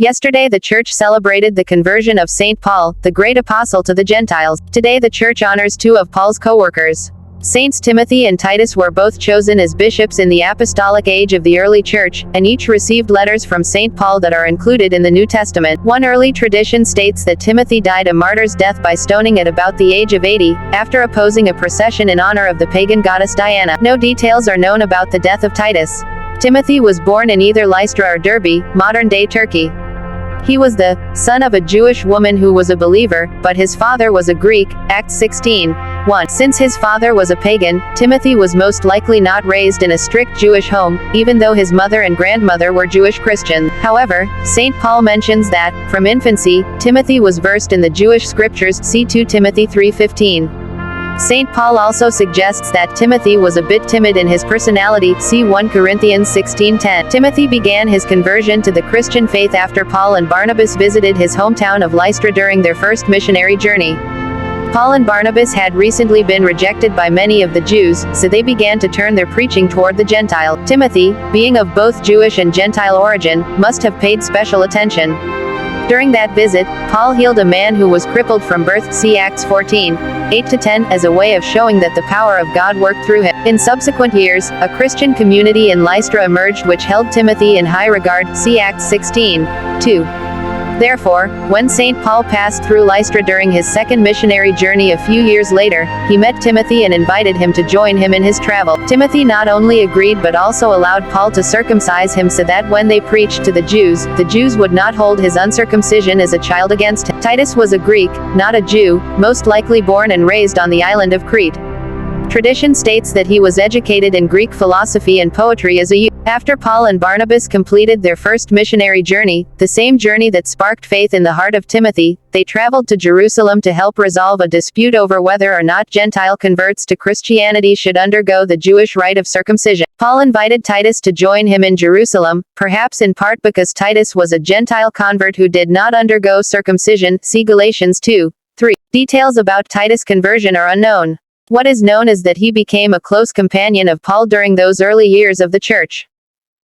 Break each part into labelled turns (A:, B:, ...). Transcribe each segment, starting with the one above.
A: Yesterday the church celebrated the conversion of St. Paul, the great apostle to the Gentiles. Today the church honors two of Paul's co-workers. Saints Timothy and Titus were both chosen as bishops in the apostolic age of the early church, and each received letters from St. Paul that are included in the New Testament. One early tradition states that Timothy died a martyr's death by stoning at about the age of 80, after opposing a procession in honor of the pagan goddess Diana. No details are known about the death of Titus. Timothy was born in either Lystra or Derbe, modern-day Turkey. He was the son of a Jewish woman who was a believer, but his father was a Greek, Acts 16:1. Since his father was a pagan, Timothy was most likely not raised in a strict Jewish home, even though his mother and grandmother were Jewish Christians. However, St. Paul mentions that, from infancy, Timothy was versed in the Jewish scriptures, see 2 Timothy 3:15. St. Paul also suggests that Timothy was a bit timid in his personality, see 1 Corinthians 16:10. Timothy began his conversion to the Christian faith after Paul and Barnabas visited his hometown of Lystra during their first missionary journey. Paul and Barnabas had recently been rejected by many of the Jews, so they began to turn their preaching toward the Gentile. Timothy, being of both Jewish and Gentile origin, must have paid special attention. During that visit, Paul healed a man who was crippled from birth, see Acts 14:8-10, as a way of showing that the power of God worked through him. In subsequent years, a Christian community in Lystra emerged which held Timothy in high regard, see Acts 16:2. Therefore, when St. Paul passed through Lystra during his second missionary journey a few years later, he met Timothy and invited him to join him in his travel. Timothy not only agreed but also allowed Paul to circumcise him so that when they preached to the Jews would not hold his uncircumcision as a child against him. Titus was a Greek, not a Jew, most likely born and raised on the island of Crete. Tradition states that he was educated in Greek philosophy and poetry as a youth. After Paul and Barnabas completed their first missionary journey, the same journey that sparked faith in the heart of Timothy, they traveled to Jerusalem to help resolve a dispute over whether or not Gentile converts to Christianity should undergo the Jewish rite of circumcision. Paul invited Titus to join him in Jerusalem, perhaps in part because Titus was a Gentile convert who did not undergo circumcision, see Galatians 2:3. Details about Titus' conversion are unknown. What is known is that he became a close companion of Paul during those early years of the church.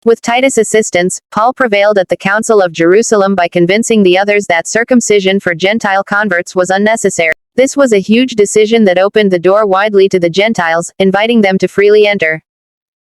A: With Titus' assistance, Paul prevailed at the Council of Jerusalem by convincing the others that circumcision for Gentile converts was unnecessary. This was a huge decision that opened the door widely to the Gentiles, inviting them to freely enter.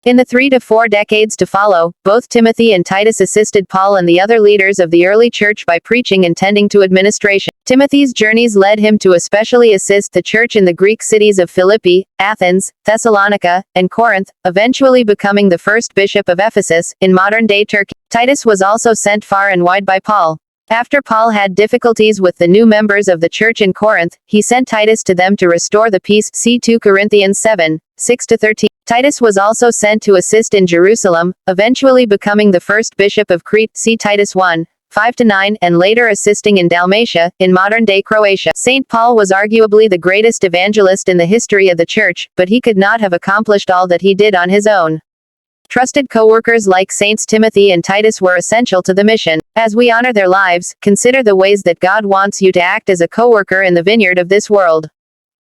A: In the 3 to 4 decades to follow, both Timothy and Titus assisted Paul and the other leaders of the early church by preaching and tending to administration. Timothy's journeys led him to especially assist the church in the Greek cities of Philippi, Athens, Thessalonica, and Corinth, eventually becoming the first bishop of Ephesus, in modern-day Turkey. Titus was also sent far and wide by Paul. After Paul had difficulties with the new members of the church in Corinth, he sent Titus to them to restore the peace, see 2 Corinthians 7:6-13. Titus was also sent to assist in Jerusalem, eventually becoming the first bishop of Crete, see Titus 1:5-9, and later assisting in Dalmatia, in modern-day Croatia. St. Paul was arguably the greatest evangelist in the history of the church, but he could not have accomplished all that he did on his own. Trusted co-workers like Saints Timothy and Titus were essential to the mission. As we honor their lives, consider the ways that God wants you to act as a co-worker in the vineyard of this world.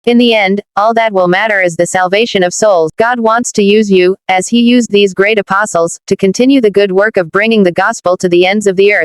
A: In the end, all that will matter is the salvation of souls. God wants to use you, as he used these great apostles, to continue the good work of bringing the gospel to the ends of the earth.